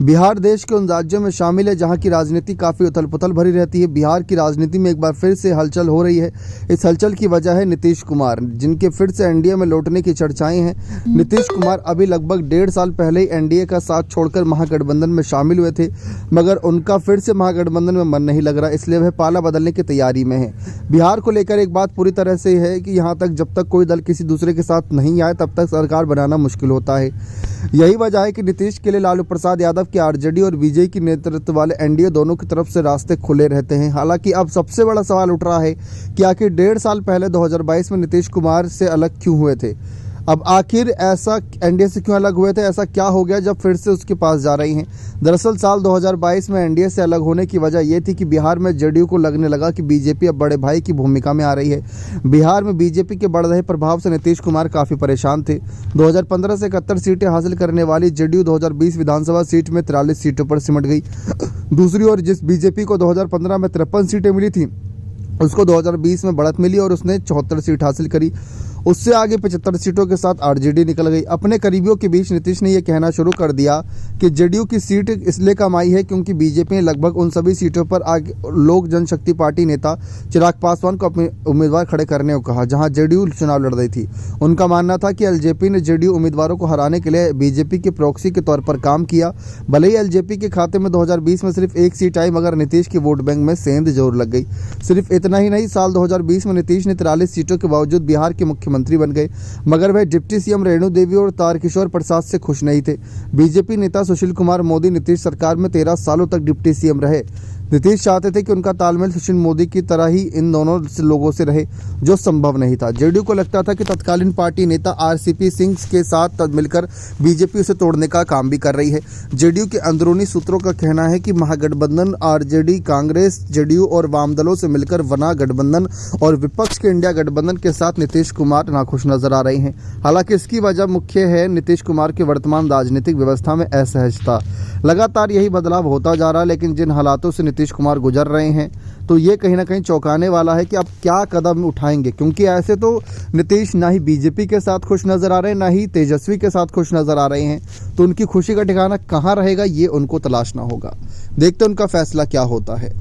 बिहार देश के उन राज्यों में शामिल है जहां की राजनीति काफ़ी उथल-पुथल भरी रहती है। बिहार की राजनीति में एक बार फिर से हलचल हो रही है। इस हलचल की वजह है नीतीश कुमार, जिनके फिर से एनडीए में लौटने की चर्चाएं हैं। नीतीश कुमार अभी लगभग 1.5 साल पहले ही एनडीए का साथ छोड़कर महागठबंधन में शामिल हुए थे, मगर उनका फिर से महागठबंधन में मन नहीं लग रहा, इसलिए वह पाला बदलने की तैयारी में है। बिहार को लेकर एक बात पूरी तरह से है कि यहाँ तक जब तक कोई दल किसी दूसरे के साथ नहीं आए तब तक सरकार बनाना मुश्किल होता है। यही वजह है कि नीतीश के लिए लालू प्रसाद यादव की आरजेडी और बीजेपी की नेतृत्व वाले एनडीए दोनों की तरफ से रास्ते खुले रहते हैं। हालांकि अब सबसे बड़ा सवाल उठ रहा है कि आखिर 1.5 साल पहले 2022 में नीतीश कुमार से अलग क्यों हुए थे। अब आखिर ऐसा एनडीए से क्यों अलग हुए थे, ऐसा क्या हो गया जब फिर से उसके पास जा रही हैं। दरअसल साल 2022 में एनडीए से अलग होने की वजह ये थी कि बिहार में जेडीयू को लगने लगा कि बीजेपी अब बड़े भाई की भूमिका में आ रही है। बिहार में बीजेपी के बढ़ रहे प्रभाव से नीतीश कुमार काफ़ी परेशान थे। 2015 से 71 सीटें हासिल करने वाली जेडीयू 2020 विधानसभा सीट में 43 सीटों पर सिमट गई। दूसरी ओर जिस बीजेपी को 2015 में 53 सीटें मिली थी, उसको 2020 में बढ़त मिली और उसने 74 सीट हासिल करी। उससे आगे 75 सीटों के साथ आरजेडी निकल गई। अपने करीबियों के बीच नीतीश ने यह कहना शुरू कर दिया कि जेडीयू की सीट इसलिए कम आई है क्योंकि बीजेपी ने लगभग उन सभी सीटों पर आगे लोक जनशक्ति पार्टी नेता चिराग पासवान को अपने उम्मीदवार खड़े करने को कहा, जहां जेडीयू चुनाव लड़ रही थी। उनका मानना था कि एलजेपी ने जेडीयू उम्मीदवारों को हराने के लिए बीजेपी के प्रॉक्सी के तौर पर काम किया। भले ही एलजेपी के खाते में 2020 में सिर्फ 1 सीट आई, मगर नीतीश की वोट बैंक में सेंध जोर लग गई। सिर्फ इतना ही नहीं, साल 2020 में नीतीश ने 43 सीटों के बावजूद बिहार के मुख्यमंत्री बन गए, मगर वह डिप्टी सीएम रेणु देवी और तारकिशोर प्रसाद से खुश नहीं थे। बीजेपी नेता सुशील कुमार मोदी नीतीश सरकार में 13 सालों तक डिप्टी सीएम रहे। नीतीश चाहते थे कि उनका तालमेल सुशील मोदी की तरह ही इन दोनों लोगों से रहे, जो संभव नहीं था। जेडीयू को लगता था कि तत्कालीन पार्टी नेता आरसीपी सिंह के साथ मिलकर बीजेपी उसे तोड़ने का काम भी कर रही है। जेडीयू के अंदरूनी सूत्रों का कहना है कि महागठबंधन आरजेडी, कांग्रेस, जेडीयू और वाम दलों से मिलकर बना गठबंधन और विपक्ष के इंडिया गठबंधन के साथ नीतीश कुमार नाखुश नजर आ रहे हैं। हालांकि इसकी वजह मुख्य है नीतीश कुमार की वर्तमान राजनीतिक व्यवस्था में असहजता। लगातार यही बदलाव होता जा रहा है, लेकिन जिन हालातों से नीतीश कुमार गुजर रहे हैं तो ये कहीं ना कहीं चौंकाने वाला है कि अब क्या कदम उठाएंगे, क्योंकि ऐसे तो नीतीश ना ही बीजेपी के साथ खुश नजर आ रहे हैं, ना ही तेजस्वी के साथ खुश नजर आ रहे हैं। तो उनकी खुशी का ठिकाना कहाँ रहेगा, ये उनको तलाशना होगा। देखते हैं उनका फैसला क्या होता है।